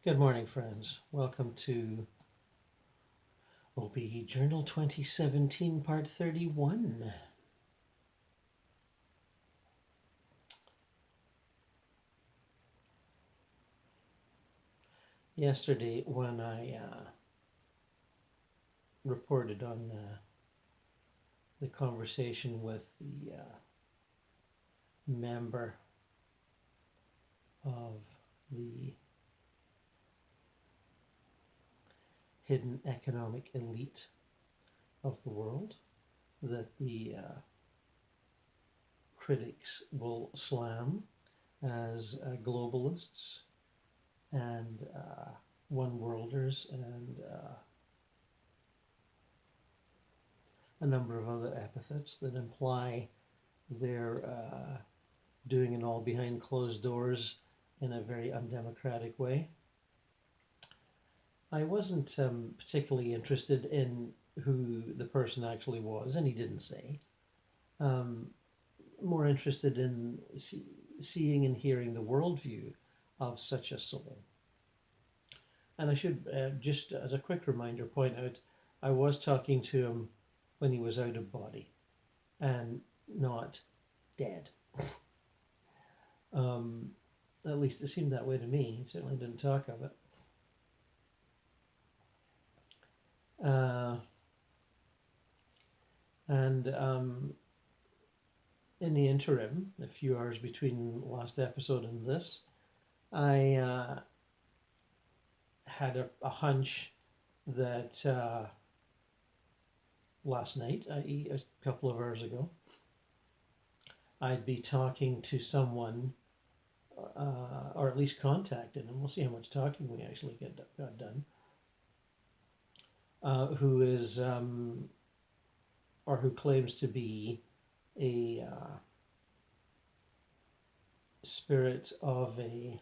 Good morning, friends. Welcome to OBE Journal 2017, Part 31. Yesterday, when I reported on the conversation with the member of the hidden economic elite of the world that the critics will slam as globalists and one-worlders and a number of other epithets that imply they're doing it all behind closed doors in a very undemocratic way. I wasn't particularly interested in who the person actually was, and he didn't say. More interested in seeing and hearing the worldview of such a soul. And I should, just as a quick reminder, point out I was talking to him when he was out of body and not dead. At least it seemed that way to me. He certainly didn't talk of it. In the interim, a few hours between the last episode and this, I had a hunch that last night, i.e. a couple of hours ago, I'd be talking to someone, or at least contacting them. We'll see how much talking we actually got done. Who is, or who claims to be a spirit of a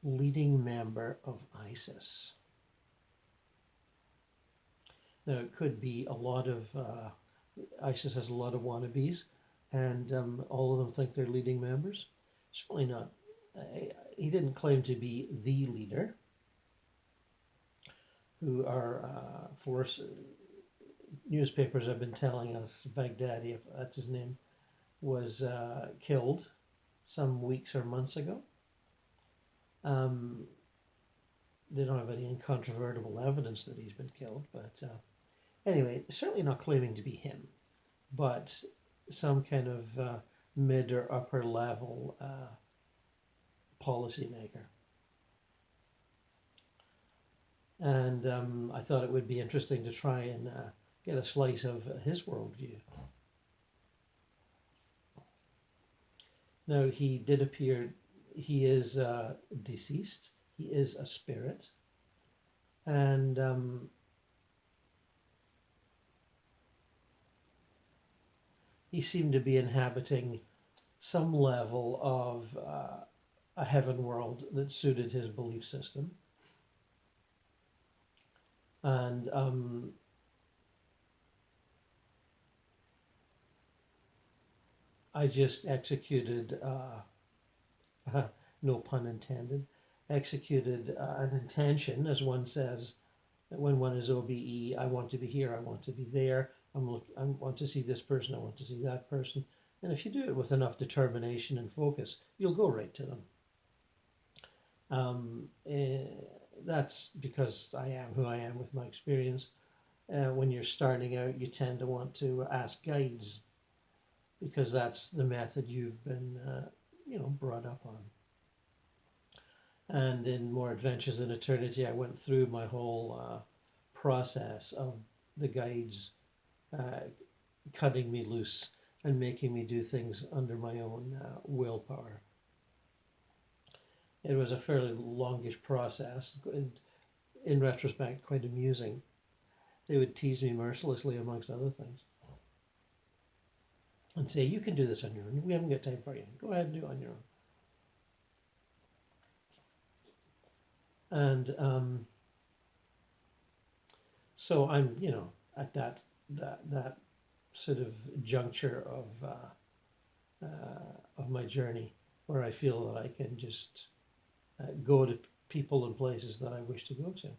leading member of ISIS. Now, it could be a lot of, ISIS has a lot of wannabes, and all of them think they're leading members. Certainly not. He didn't claim to be the leader, who are newspapers have been telling us Baghdadi, if that's his name, was killed some weeks or months ago. They don't have any incontrovertible evidence that he's been killed, but anyway, certainly not claiming to be him, but some kind of mid or upper level policymaker. And I thought it would be interesting to try and get a slice of his worldview. Now, he did appear, he is deceased, he is a spirit, and he seemed to be inhabiting some level of a heaven world that suited his belief system. And I just executed, no pun intended, executed an intention, as one says, that when one is OBE, I want to be here, I want to be there, I want to see this person, I want to see that person. And if you do it with enough determination and focus, you'll go right to them. That's because I am who I am with my experience. When you're starting out, you tend to want to ask guides because that's the method you've been, brought up on. And in More Adventures in Eternity, I went through my whole process of the guides cutting me loose and making me do things under my own willpower. It was a fairly longish process, and in retrospect, quite amusing. They would tease me mercilessly, amongst other things, and say, you can do this on your own. We haven't got time for you. Go ahead and do it on your own. And so I'm, at that sort of juncture of my journey where I feel that I can just go to people and places that I wish to go to.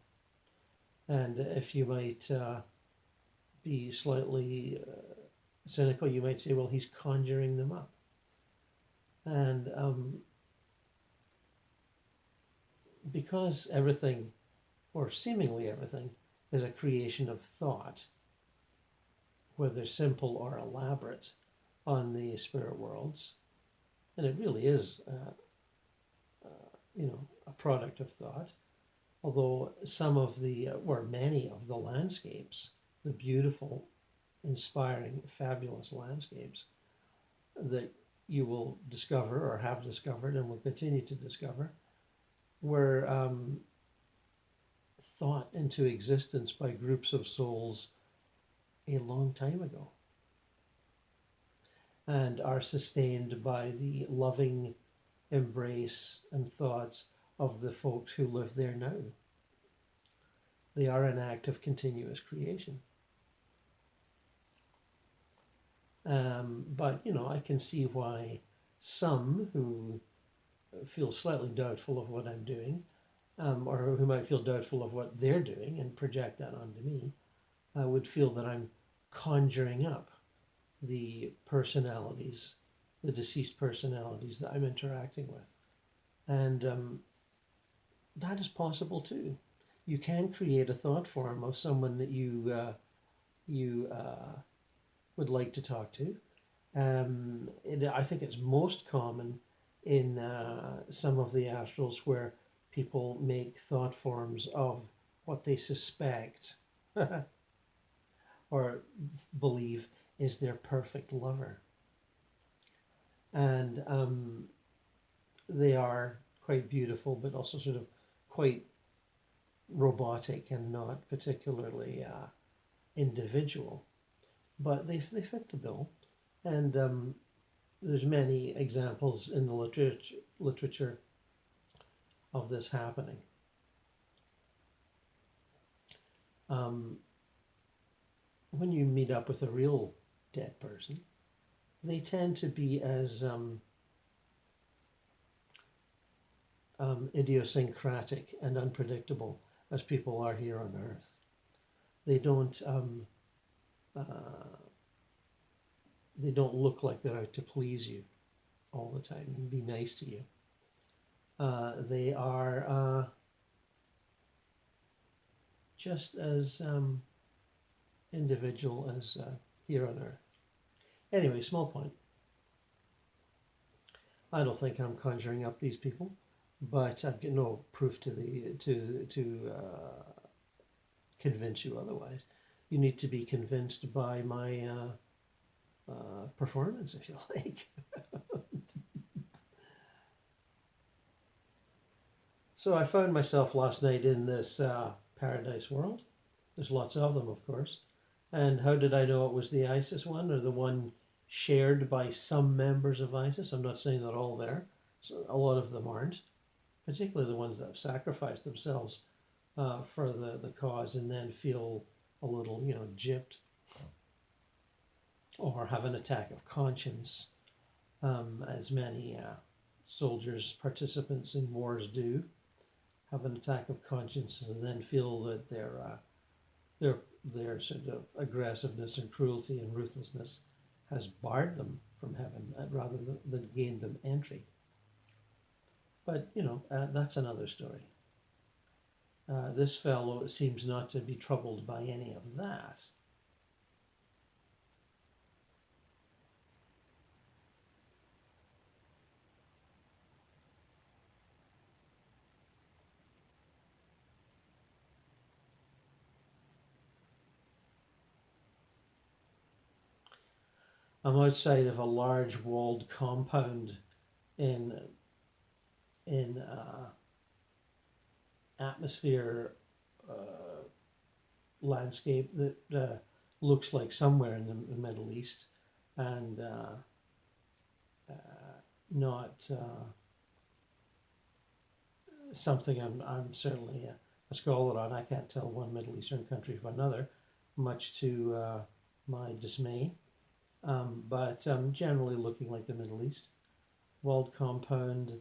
And if you might be slightly cynical, you might say, well, he's conjuring them up. And because everything, or seemingly everything, is a creation of thought, whether simple or elaborate, on the spirit worlds, and it really is, a product of thought. Although some of the, or many of the landscapes, the beautiful, inspiring, fabulous landscapes that you will discover or have discovered and will continue to discover were thought into existence by groups of souls a long time ago and are sustained by the loving embrace and thoughts of the folks who live there now. They are an act of continuous creation. But, I can see why some who feel slightly doubtful of what I'm doing, or who might feel doubtful of what they're doing and project that onto me, would feel that I'm conjuring up the personalities, the deceased personalities that I'm interacting with. And that is possible too. You can create a thought form of someone that you would like to talk to. I think it's most common in some of the astrals where people make thought forms of what they suspect or believe is their perfect lover. And they are quite beautiful, but also sort of quite robotic and not particularly individual. But they fit the bill. And there's many examples in the literature of this happening. When you meet up with a real dead person, they tend to be as idiosyncratic and unpredictable as people are here on Earth. They don't look like they're out to please you all the time and be nice to you. They are just as individual as here on Earth. Anyway, small point. I don't think I'm conjuring up these people, but I've got no proof to convince you otherwise. You need to be convinced by my performance, if you like. So I found myself last night in this paradise world. There's lots of them, of course. And how did I know it was the ISIS one, or the one shared by some members of ISIS? I'm not saying they're all there. So a lot of them aren't, particularly the ones that have sacrificed themselves for the cause and then feel a little, gypped or have an attack of conscience, as many soldiers, participants in wars do, have an attack of conscience and then feel that their sort of aggressiveness and cruelty and ruthlessness has barred them from heaven rather than gained them entry. But, that's another story. This fellow seems not to be troubled by any of that. I'm outside of a large walled compound in atmosphere landscape that looks like somewhere in the Middle East, and not something I'm certainly a scholar on. I can't tell one Middle Eastern country from another, much to my dismay. But generally looking like the Middle East. walled compound,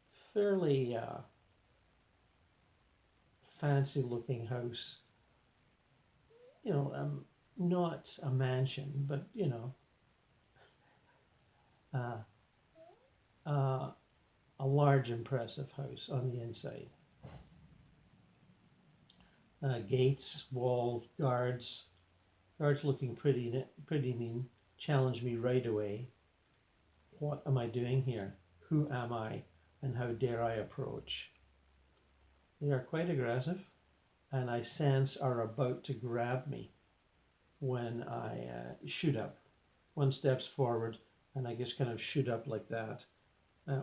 fairly fancy looking house. You know, not a mansion, but uh, uh, a large, impressive house on the inside. Gates, wall, guards. Guards looking pretty mean. Challenged me right away. What am I doing here? Who am I? And how dare I approach? They are quite aggressive, and I sense are about to grab me when I shoot up. One steps forward, and I just kind of shoot up like that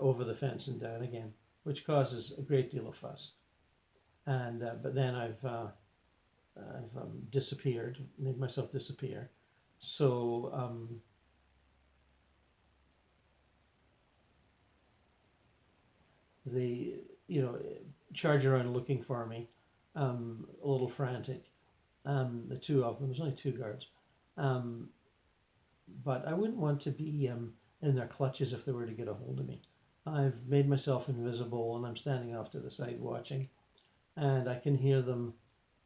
over the fence and down again, which causes a great deal of fuss. And but then I've disappeared, made myself disappear. So they, charge around looking for me, a little frantic. The two of them, there's only two guards. Um, but I wouldn't want to be in their clutches if they were to get a hold of me. I've made myself invisible and I'm standing off to the side watching, and I can hear them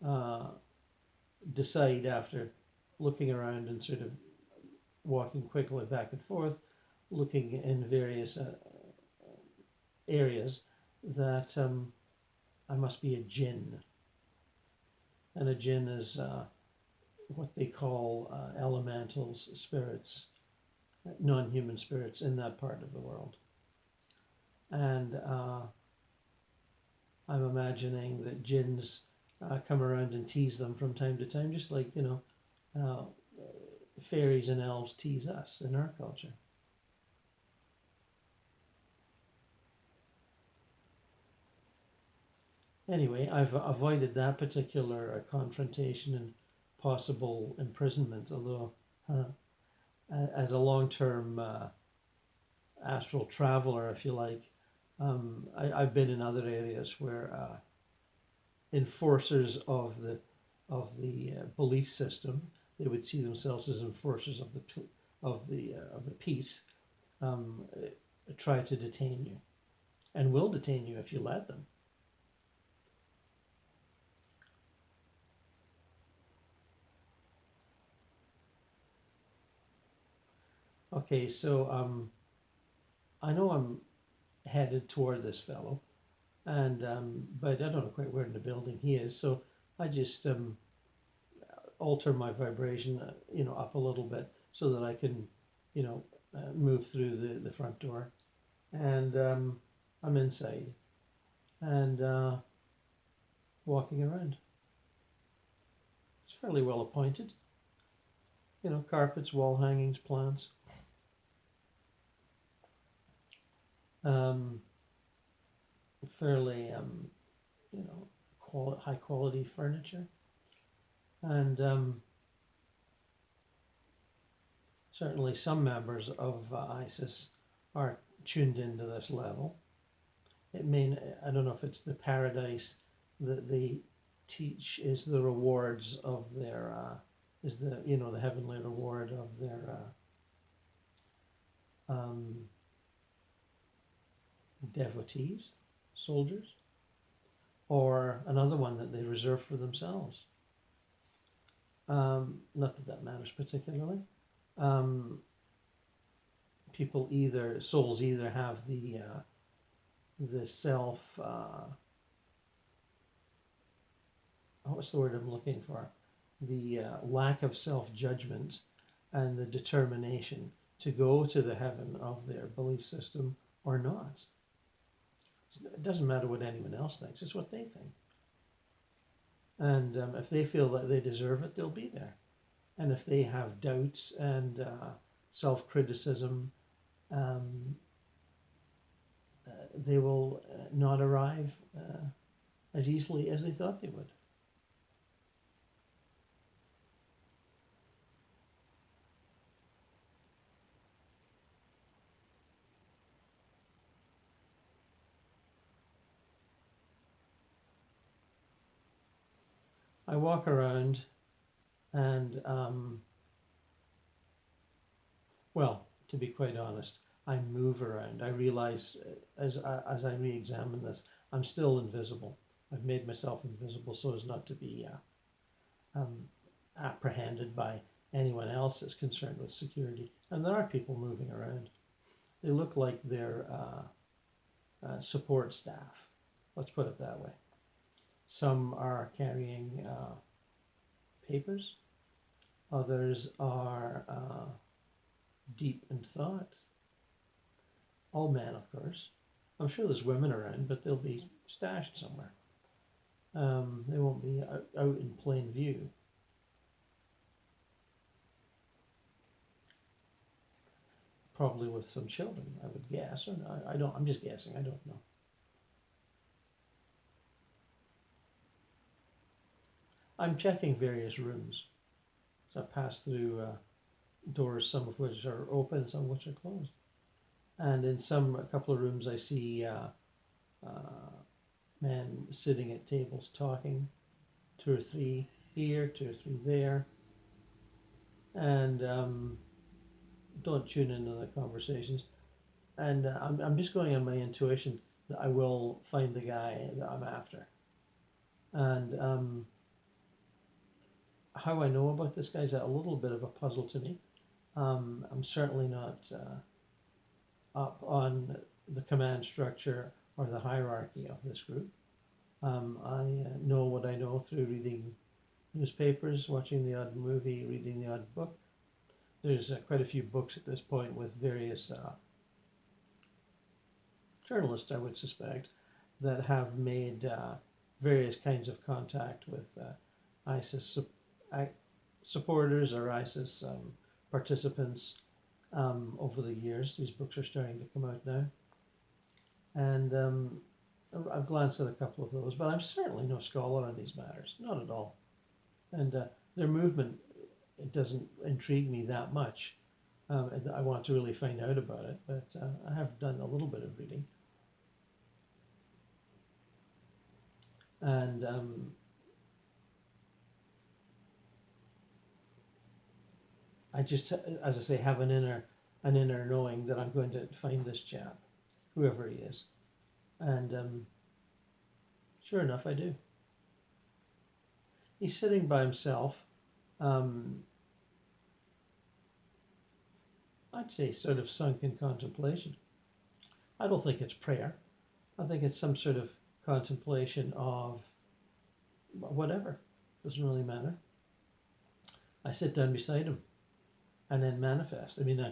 uh, decide after looking around and sort of walking quickly back and forth, looking in various areas, that I must be a jinn. And a jinn is what they call elementals, spirits, non-human spirits in that part of the world. And I'm imagining that jinns come around and tease them from time to time, just like, uh, fairies and elves tease us in our culture. Anyway, I've avoided that particular confrontation and possible imprisonment, although as a long-term astral traveler, if you like, I've been in other areas where enforcers of the belief system, they would see themselves as enforcers of the peace, um, try to detain you, and will detain you if you let them. Okay, so I know I'm headed toward this fellow, and but I don't know quite where in the building he is, so I just alter my vibration, up a little bit so that I can, move through the front door, and I'm inside and walking around. It's fairly well appointed, carpets, wall hangings, plants. Um, Fairly, high quality furniture, and certainly some members of ISIS are tuned into this level. It may, I don't know if it's the paradise that they teach is the rewards of their, is the heavenly reward of their devotees, soldiers, or another one that they reserve for themselves. Not that that matters particularly. Souls either have the self, what's the word I'm looking for? The lack of self-judgment and the determination to go to the heaven of their belief system or not. It doesn't matter what anyone else thinks, it's what they think. And if they feel that they deserve it, they'll be there. And if they have doubts and self-criticism, they will not arrive as easily as they thought they would. I walk around and, well, to be quite honest, I move around. I realize as I re-examine this, I'm still invisible. I've made myself invisible so as not to be um, apprehended by anyone else that's concerned with security. And there are people moving around. They look like they're support staff. Let's put it that way. Some are carrying papers. Others are deep in thought. All men, of course. I'm sure there's women around, but they'll be stashed somewhere. They won't be out in plain view. Probably with some children, I would guess. Or I don't. I'm just guessing. I don't know. I'm checking various rooms. So I pass through doors, some of which are open, some of which are closed. And in a couple of rooms, I see men sitting at tables talking, 2 or 3 here, 2 or 3 there, and don't tune into the conversations. And I'm just going on my intuition that I will find the guy that I'm after. And how I know about this guy is a little bit of a puzzle to me. I'm certainly not up on the command structure or the hierarchy of this group. I know what I know through reading newspapers, watching the odd movie, reading the odd book. There's quite a few books at this point with various journalists, I would suspect, that have made various kinds of contact with ISIS supporters or ISIS participants over the years. These books are starting to come out now. And I've glanced at a couple of those, but I'm certainly no scholar on these matters, not at all. And their movement, it doesn't intrigue me that much. I want to really find out about it, but I have done a little bit of reading. And I just, as I say, have an inner knowing that I'm going to find this chap, whoever he is. And sure enough, I do. He's sitting by himself. I'd say sort of sunk in contemplation. I don't think it's prayer. I think it's some sort of contemplation of whatever. Doesn't really matter. I sit down beside him and then manifest. I mean,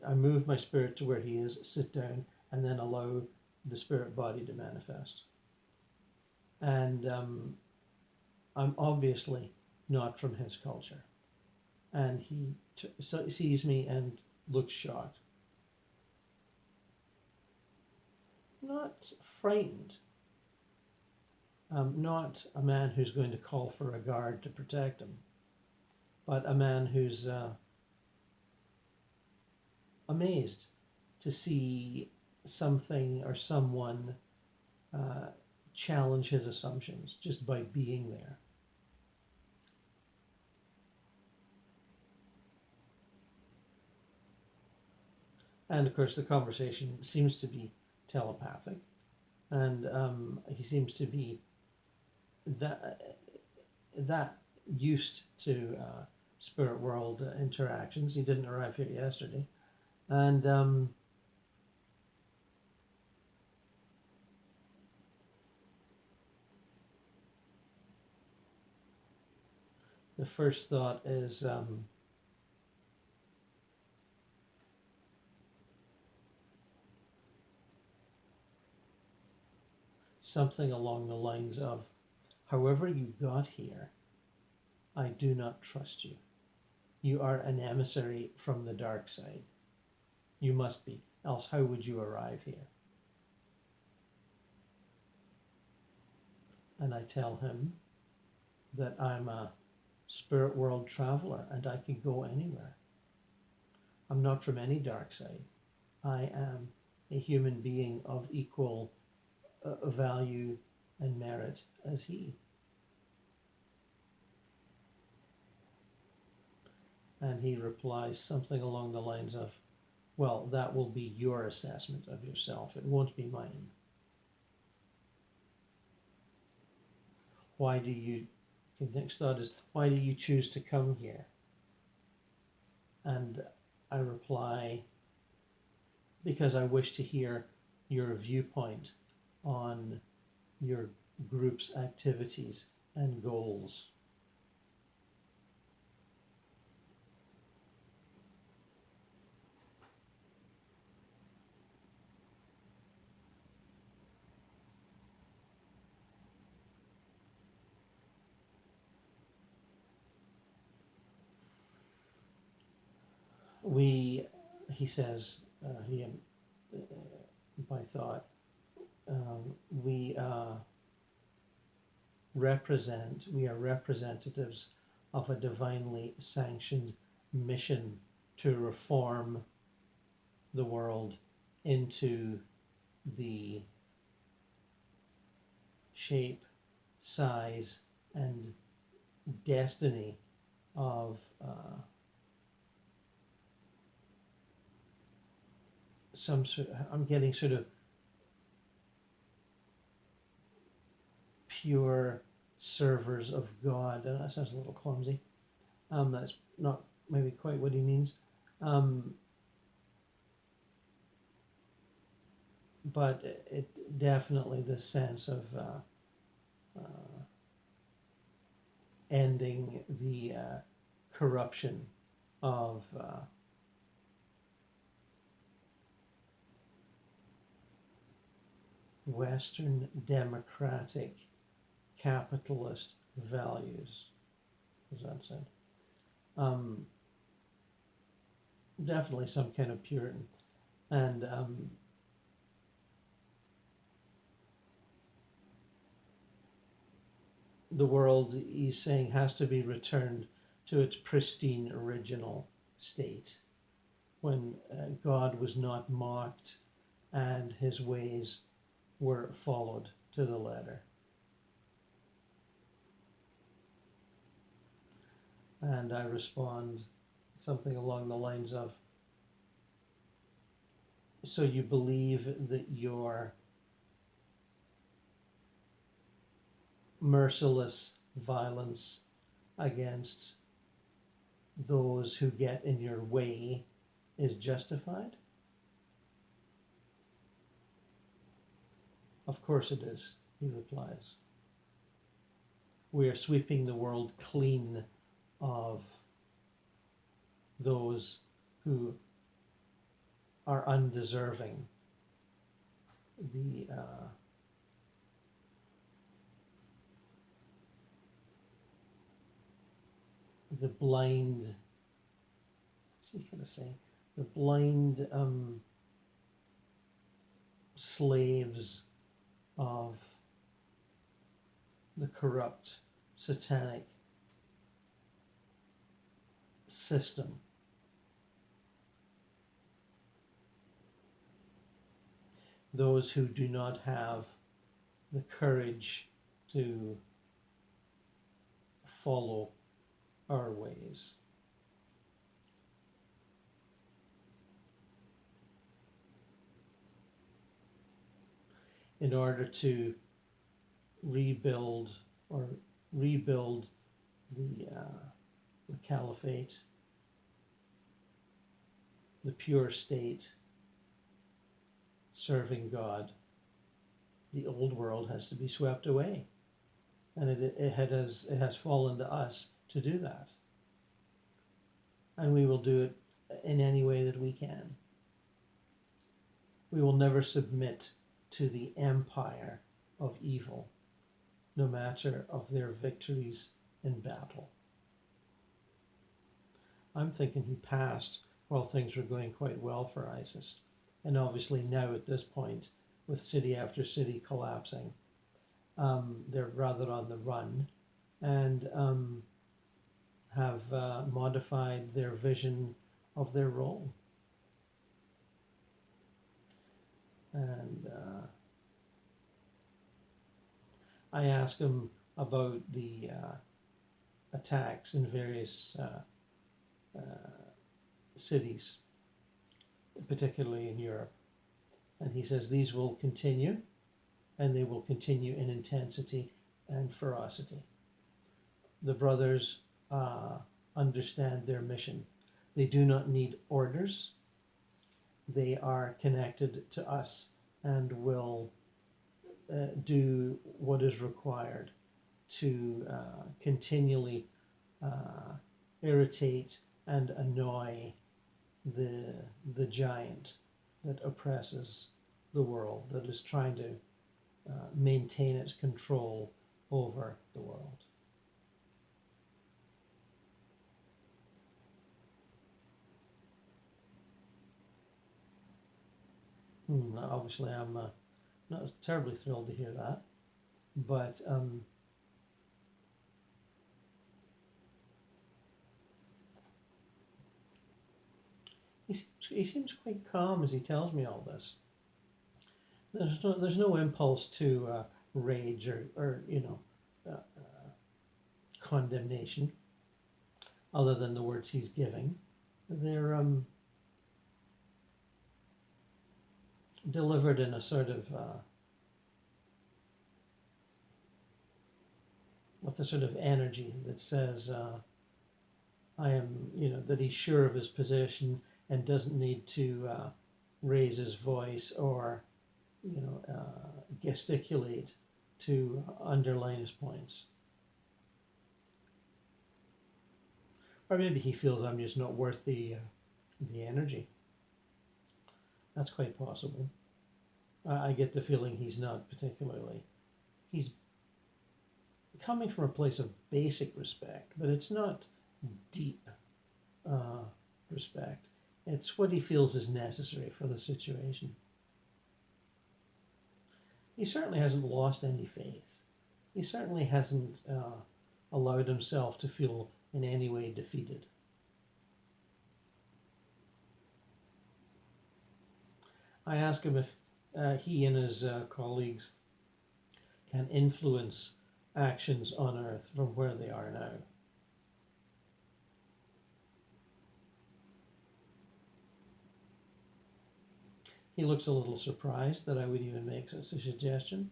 I move my spirit to where he is, sit down, and then allow the spirit body to manifest. And I'm obviously not from his culture. And he sees me and looks shocked. Not frightened. Not a man who's going to call for a guard to protect him, but a man who's amazed to see something or someone challenge his assumptions just by being there. And of course, the conversation seems to be telepathic, and he seems to be that used to spirit world interactions. He didn't arrive here yesterday, and the first thought is something along the lines of, however you got here, I do not trust you. You are an emissary from the dark side. You must be, else how would you arrive here? And I tell him that I'm a spirit world traveler and I can go anywhere. I'm not from any dark side. I am a human being of equal value and merit as he. And he replies something along the lines of, well, that will be your assessment of yourself. It won't be mine. Why do you, the next thought is, why do you choose to come here? And I reply, because I wish to hear your viewpoint on your group's activities and goals. He says, by thought, we are representatives of a divinely sanctioned mission to reform the world into the shape, size, and destiny of some sort. I'm getting sort of pure servers of God. That sounds a little clumsy. That's not maybe quite what he means. But it definitely the sense of ending the corruption of Western democratic capitalist values. As that said, definitely some kind of Puritan, and the world, he's saying, has to be returned to its pristine original state when God was not mocked and his ways were followed to the letter. And I respond something along the lines of, so you believe that your merciless violence against those who get in your way is justified? Of course it is, he replies. We are sweeping the world clean of those who are undeserving. The blind, what's he going to say? The blind slaves of the corrupt, satanic system. Those who do not have the courage to follow our ways. In order to rebuild the caliphate, the pure state, serving God, the old world has to be swept away. And it has fallen to us to do that. And we will do it in any way that we can. We will never submit to the empire of evil, no matter of their victories in battle. I'm thinking he passed while things were going quite well for ISIS. And obviously now at this point, with city after city collapsing, they're rather on the run and have modified their vision of their role. And I asked him about the attacks in various cities particularly in Europe. And he says these will continue, and they will continue in intensity and ferocity. The brothers understand their mission. They do not need orders. They are connected to us and will do what is required to continually irritate and annoy the giant that oppresses the world, that is trying to maintain its control over the world. Obviously, I'm not terribly thrilled to hear that, but he seems quite calm as he tells me all this. There's no impulse to rage or condemnation, other than the words he's giving. They're delivered in a sort of with a sort of energy that says, I am, that he's sure of his position and doesn't need to raise his voice or, gesticulate to underline his points. Or maybe he feels I'm just not worth the energy. That's quite possible. I get the feeling he's not particularly. He's coming from a place of basic respect, but it's not deep respect. It's what he feels is necessary for the situation. He certainly hasn't lost any faith. He certainly hasn't allowed himself to feel in any way defeated. I ask him if he and his colleagues can influence actions on Earth from where they are now. He looks a little surprised that I would even make such a suggestion.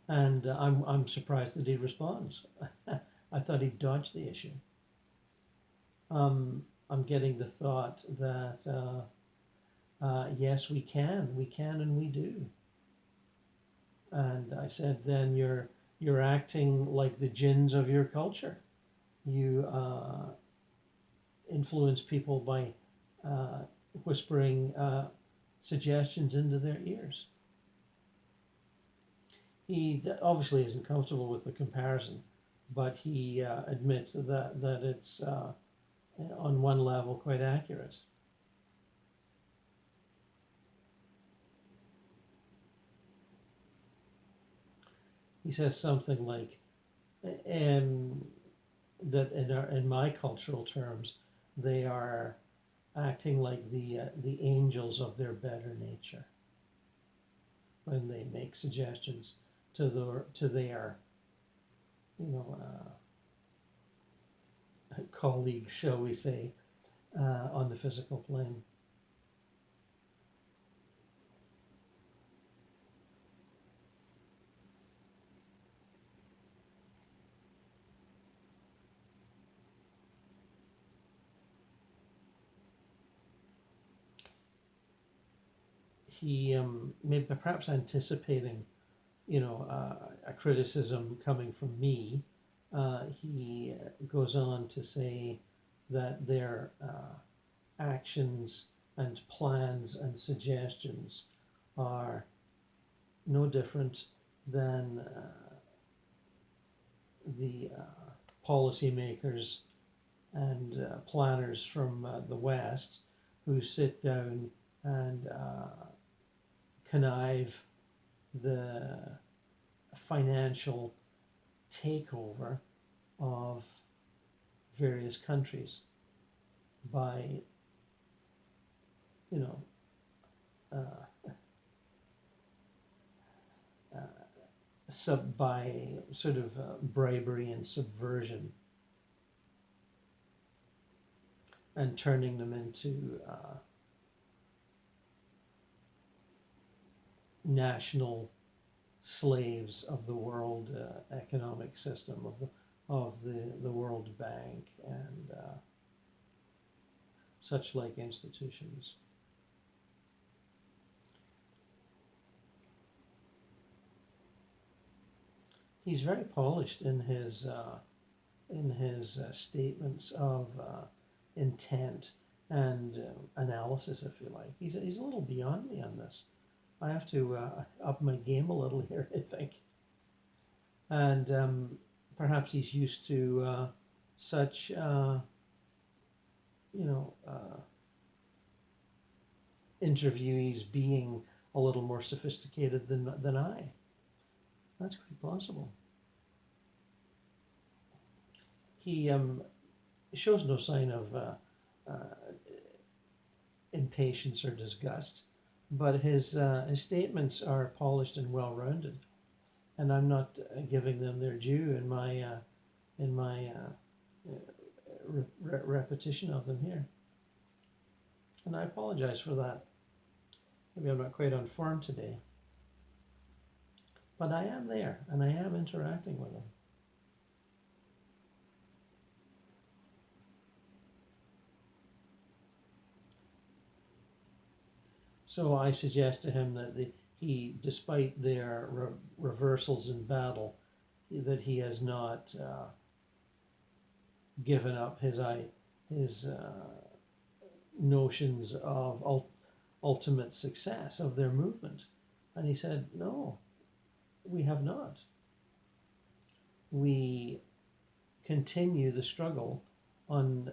And I'm surprised that he responds. I thought he'd dodged the issue. I'm getting the thought that yes, we can, and we do. And I said, then you're acting like the jinns of your culture. You influence people by whispering suggestions into their ears. He obviously isn't comfortable with the comparison, but he admits that it's on one level quite accurate. He says something like, that in my cultural terms, they are acting like the angels of their better nature when they make suggestions to their colleagues, shall we say, on the physical plane. He maybe perhaps anticipating, a criticism coming from me. He goes on to say that their actions and plans and suggestions are no different than the policymakers and planners from the West who sit down and connive the financial takeover of various countries by, by sort of bribery and subversion. and turning them into national slaves of the world economic system, of the World Bank and such like institutions. He's very polished in his statements of intent and analysis, if you like. He's a little beyond me on this. I have to up my game a little here, I think. And perhaps he's used to such, interviewees being a little more sophisticated than I. That's quite possible. He shows no sign of impatience or disgust, but his statements are polished and well-rounded, and I'm not giving them their due in my repetition of them here, and I apologize for that. Maybe I'm not quite on form today, but I am there and I am interacting with them. So I suggest to him that he, despite their reversals in battle, that he has not given up his notions of ultimate success of their movement. And he said, no, we have not. We continue the struggle on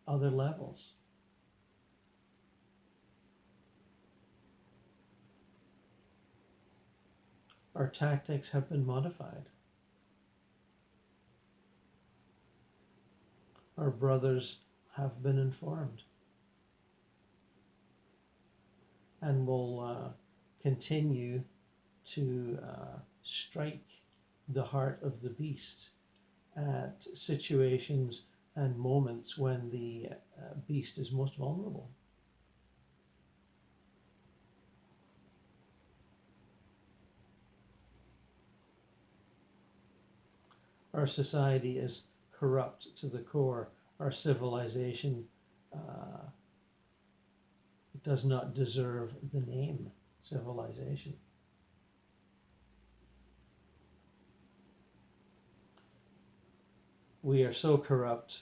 other levels. Our tactics have been modified. Our brothers have been informed and will continue to strike the heart of the beast at situations and moments when the beast is most vulnerable. Our society is corrupt to the core. Our civilization does not deserve the name civilization. We are so corrupt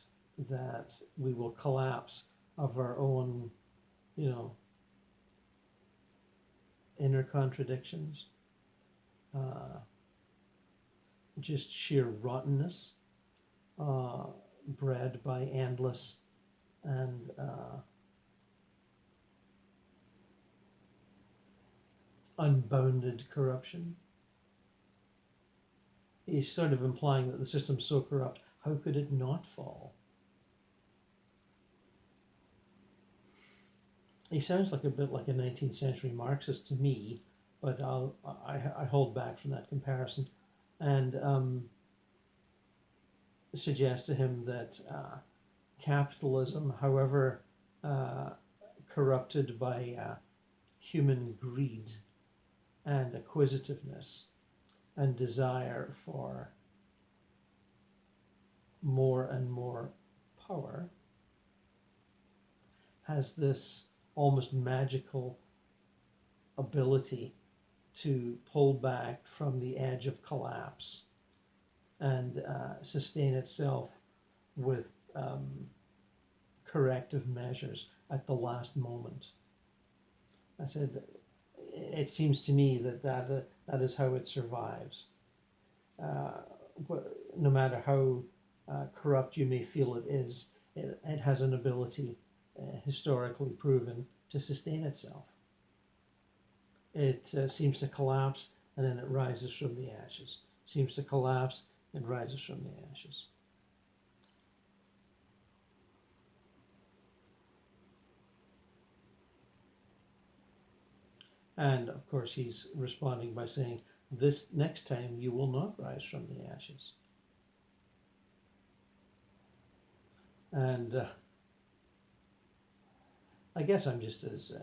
that we will collapse of our own, inner contradictions. Just sheer rottenness, bred by endless and unbounded corruption. He's sort of implying that the system's so corrupt, how could it not fall? He sounds like a bit like a 19th century Marxist to me, but I hold back from that comparison. And suggest to him that capitalism, however corrupted by human greed and acquisitiveness and desire for more and more power, has this almost magical ability to pull back from the edge of collapse and sustain itself with corrective measures at the last moment. I said, it seems to me that is how it survives. No matter how corrupt you may feel it is, it has an ability, historically proven, to sustain itself. It seems to collapse and then it rises from the ashes. Seems to collapse and rises from the ashes. And of course he's responding by saying, this next time you will not rise from the ashes. And I guess I'm just as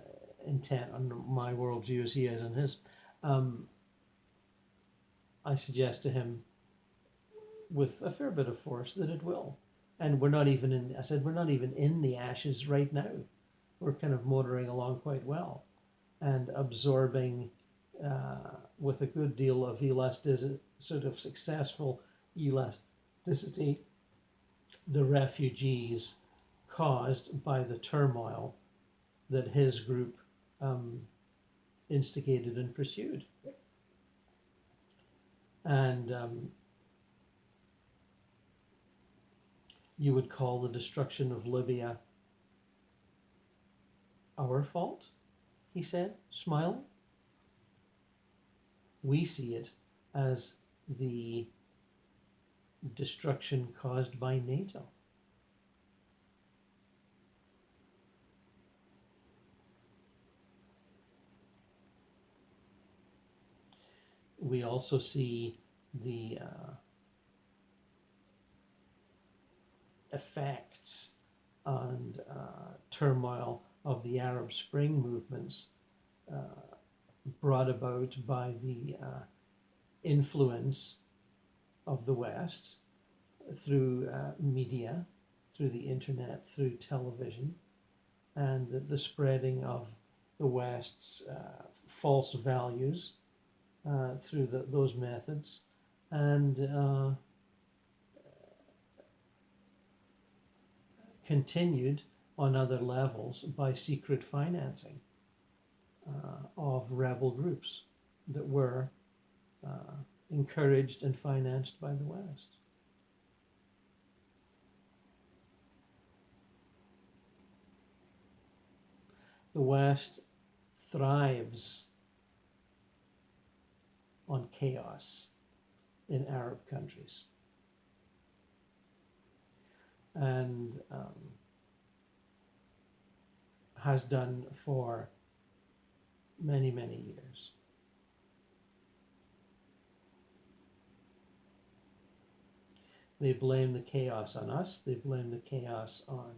intent on my worldview as he is on his. Um, I suggest to him with a fair bit of force that it will. And we're not even in, I said, we're not even in the ashes right now. We're kind of motoring along quite well and absorbing with a good deal of elasticity, sort of successful elasticity, the refugees caused by the turmoil that his group instigated and pursued. And you would call the destruction of Libya our fault, he said, smiling. We see it as the destruction caused by NATO. We also see the effects and turmoil of the Arab Spring movements brought about by the influence of the West through media, through the internet, through television, and the spreading of the West's false values through those methods, and continued on other levels by secret financing of rebel groups that were encouraged and financed by the West. The West thrives on chaos in Arab countries. And has done for many, many years. They blame the chaos on us. They blame the chaos on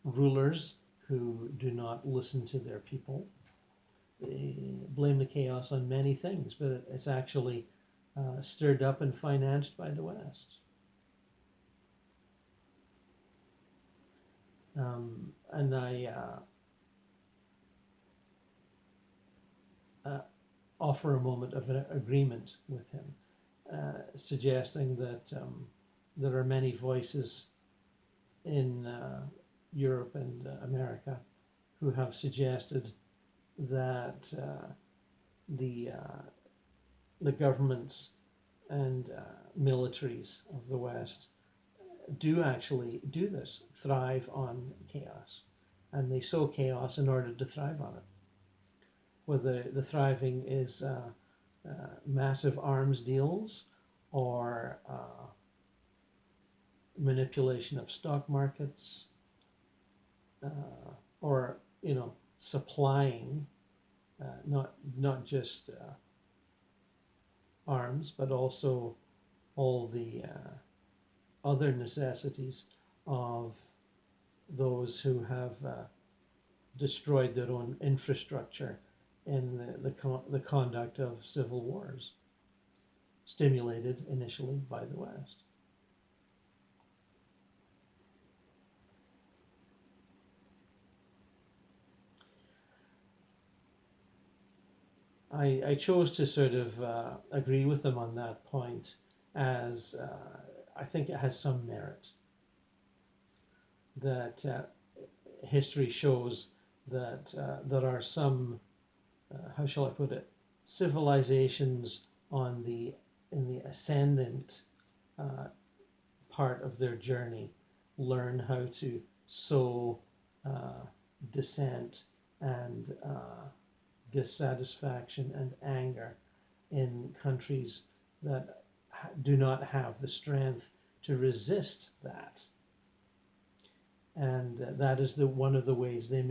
rulers who do not listen to their people. They blame the chaos on many things, but it's actually stirred up and financed by the West. And I offer a moment of an agreement with him, suggesting that there are many voices in Europe and America who have suggested that the governments and militaries of the West do actually do this, thrive on chaos. And they sow chaos in order to thrive on it. Whether the thriving is massive arms deals or manipulation of stock markets, or supplying not just arms, but also all the other necessities of those who have destroyed their own infrastructure in the conduct of civil wars, stimulated initially by the West. I chose to sort of agree with them on that point, as I think it has some merit. That history shows that there are some, how shall I put it, civilizations in the ascendant part of their journey learn how to sow dissent and dissatisfaction and anger in countries that do not have the strength to resist that. And that is one of the ways they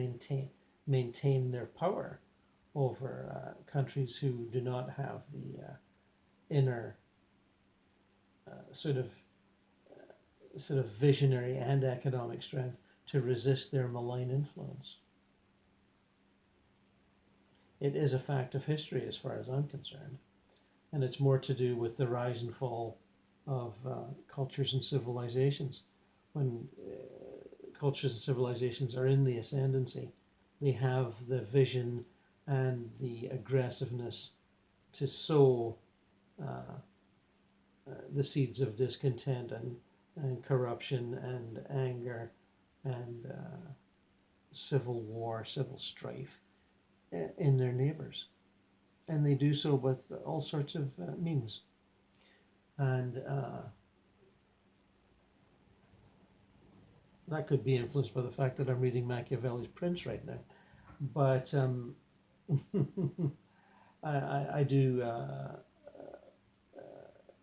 maintain their power over countries who do not have the inner sort of sort of visionary and economic strength to resist their malign influence. It is a fact of history as far as I'm concerned, and it's more to do with the rise and fall of cultures and civilizations. When cultures and civilizations are in the ascendancy, they have the vision and the aggressiveness to sow the seeds of discontent and corruption and anger and civil war, civil strife in their neighbors. And they do so with all sorts of means. And that could be influenced by the fact that I'm reading Machiavelli's Prince right now. But I do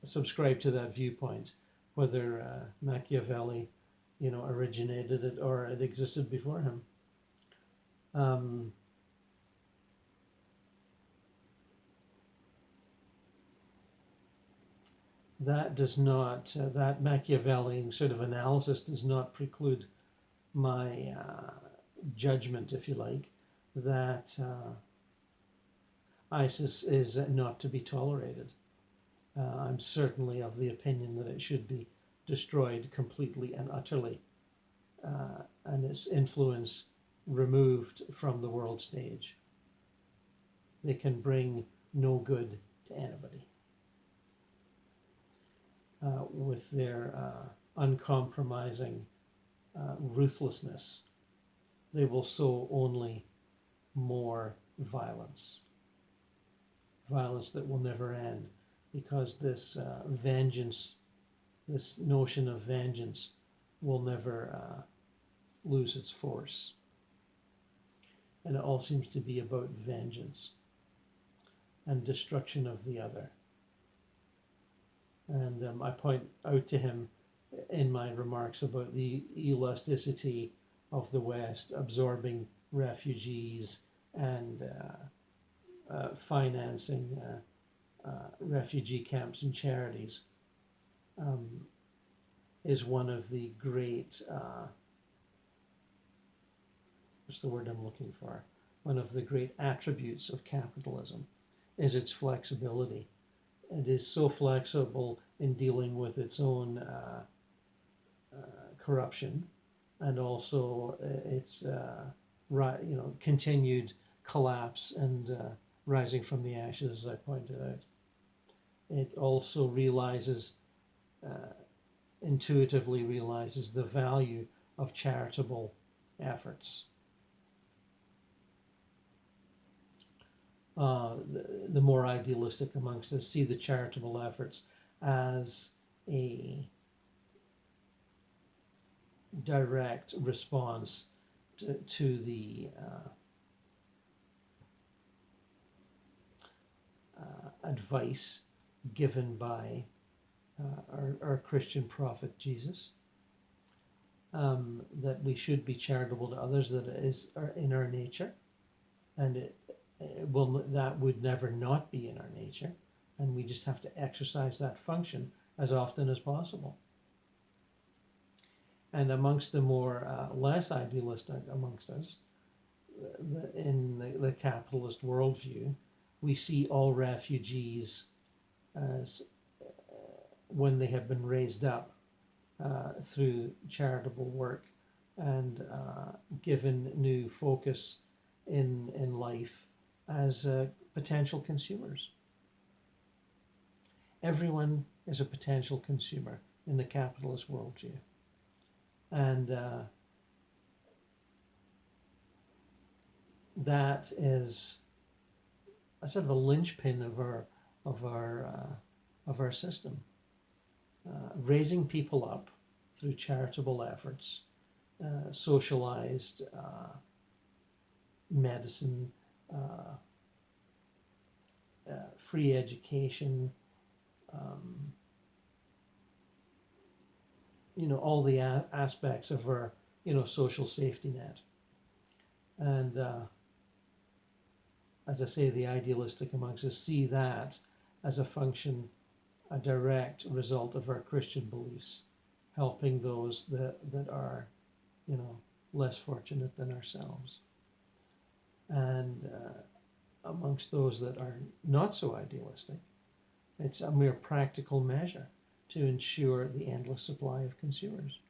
subscribe to that viewpoint, whether Machiavelli, originated it or it existed before him. That does not, that Machiavellian sort of analysis does not preclude my judgment, if you like, that ISIS is not to be tolerated. I'm certainly of the opinion that it should be destroyed completely and utterly, and its influence removed from the world stage. They can bring no good to anybody. With their uncompromising ruthlessness, they will sow only more violence. Violence that will never end, because this vengeance, this notion of vengeance, will never lose its force. And it all seems to be about vengeance and destruction of the other. And I point out to him in my remarks about the elasticity of the West absorbing refugees and financing refugee camps and charities is one of the great, what's the word I'm looking for? One of the great attributes of capitalism is its flexibility. It is so flexible in dealing with its own corruption, and also its continued collapse and rising from the ashes, as I pointed out. It also intuitively realizes the value of charitable efforts. The more idealistic amongst us see the charitable efforts as a direct response to the advice given by our Christian prophet Jesus, that we should be charitable to others, that it is in our nature, and that would never not be in our nature, and we just have to exercise that function as often as possible. And amongst the more less idealistic amongst us, in the capitalist worldview, we see all refugees as when they have been raised up through charitable work and given new focus in life as potential consumers. Everyone is a potential consumer in the capitalist worldview. And that is a sort of a linchpin of our system. Raising people up through charitable efforts, socialized medicine, free education, all the aspects of our, social safety net. And as I say, the idealistic amongst us see that as a function, a direct result of our Christian beliefs. helping those that are, less fortunate than ourselves. And amongst those that are not so idealistic, it's a mere practical measure to ensure the endless supply of consumers.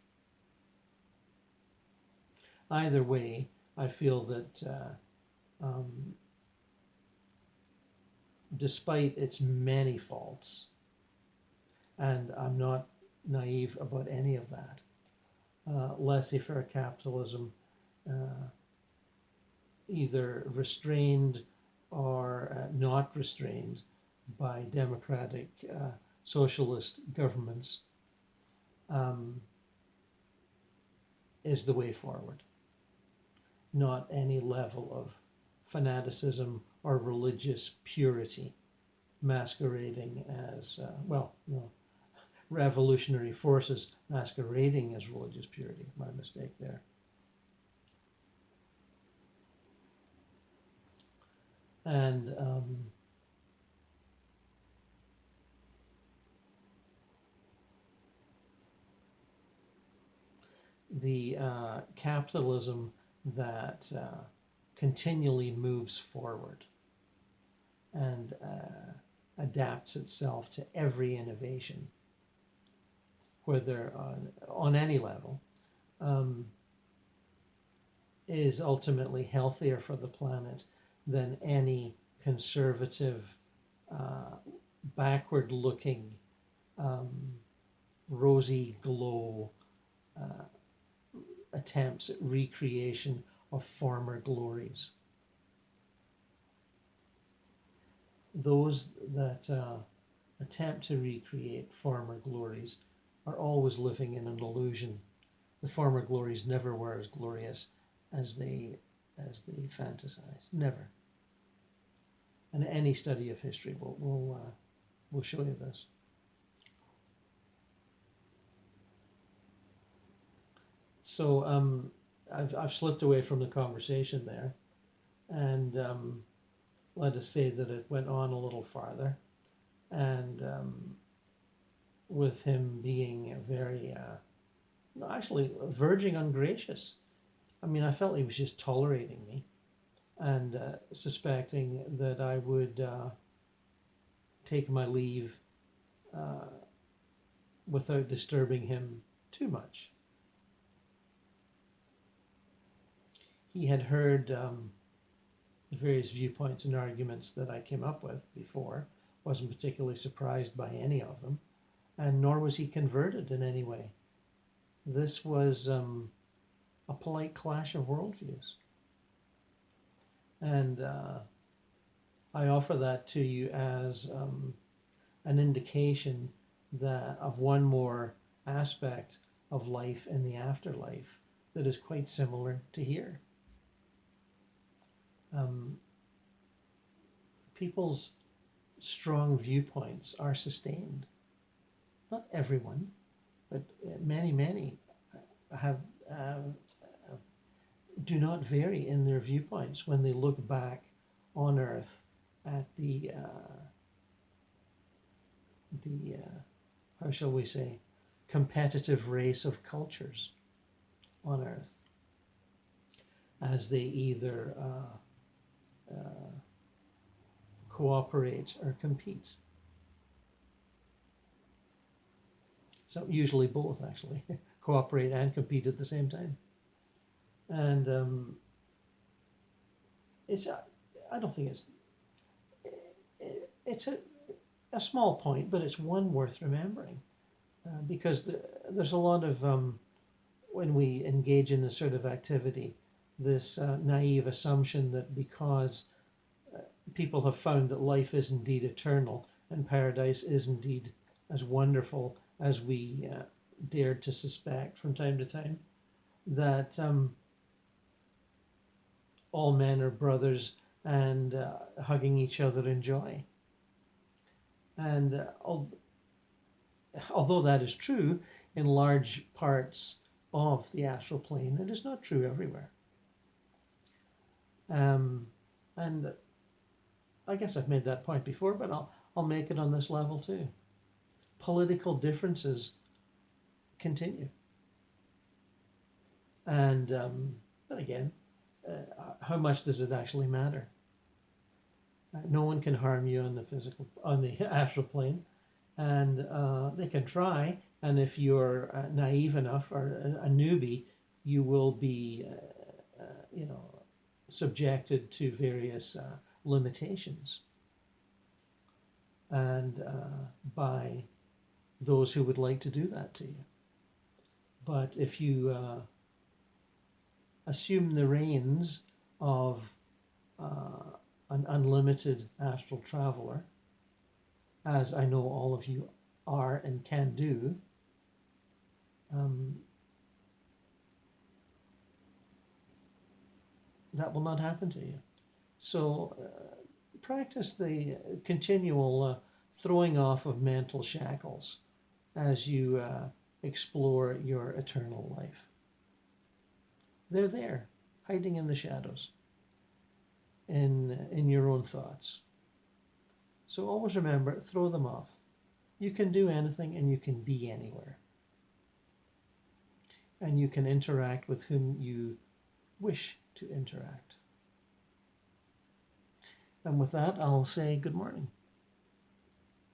Either way, I feel that despite its many faults, and I'm not naive about any of that, laissez-faire capitalism, either restrained or not restrained by democratic socialist governments, is the way forward. Not any level of fanaticism or religious purity masquerading as, revolutionary forces masquerading as religious purity. My mistake there. And the capitalism that continually moves forward and adapts itself to every innovation, whether on any level, is ultimately healthier for the planet than any conservative, backward-looking, rosy glow attempts at recreation of former glories. Those that attempt to recreate former glories are always living in an illusion. The former glories never were as glorious as they fantasize. Never. And any study of history will show you this. So I've slipped away from the conversation there, and let us say that it went on a little farther, and with him being very, actually verging on gracious. I mean, I felt he was just tolerating me and suspecting that I would take my leave without disturbing him too much. He had heard the various viewpoints and arguments that I came up with before, wasn't particularly surprised by any of them, and nor was he converted in any way. This was a polite clash of worldviews. And I offer that to you as an indication that of one more aspect of life in the afterlife that is quite similar to here. People's strong viewpoints are sustained. Not everyone, but many have do not vary in their viewpoints when they look back on Earth at the how shall we say, competitive race of cultures on Earth, as they either cooperate or compete. So usually both, actually, cooperate and compete at the same time. And I don't think it's a small point, but it's one worth remembering, because there's a lot of, when we engage in this sort of activity, this naive assumption that because people have found that life is indeed eternal and paradise is indeed as wonderful as we dared to suspect from time to time, that all men are brothers and hugging each other in joy. And although that is true in large parts of the astral plane, it is not true everywhere. And I guess I've made that point before, but I'll make it on this level too. Political differences continue. And but again, how much does it actually matter? No one can harm you on the astral plane, and they can try. And if you're naive enough or a newbie, you will be, subjected to various limitations, and by those who would like to do that to you. But if you assume the reins of an unlimited astral traveler, as I know all of you are and can do, that will not happen to you. So practice the continual throwing off of mental shackles as you explore your eternal life. They're there, hiding in the shadows, in your own thoughts. So always remember, throw them off. You can do anything and you can be anywhere. And you can interact with whom you wish to interact. And with that, I'll say good morning.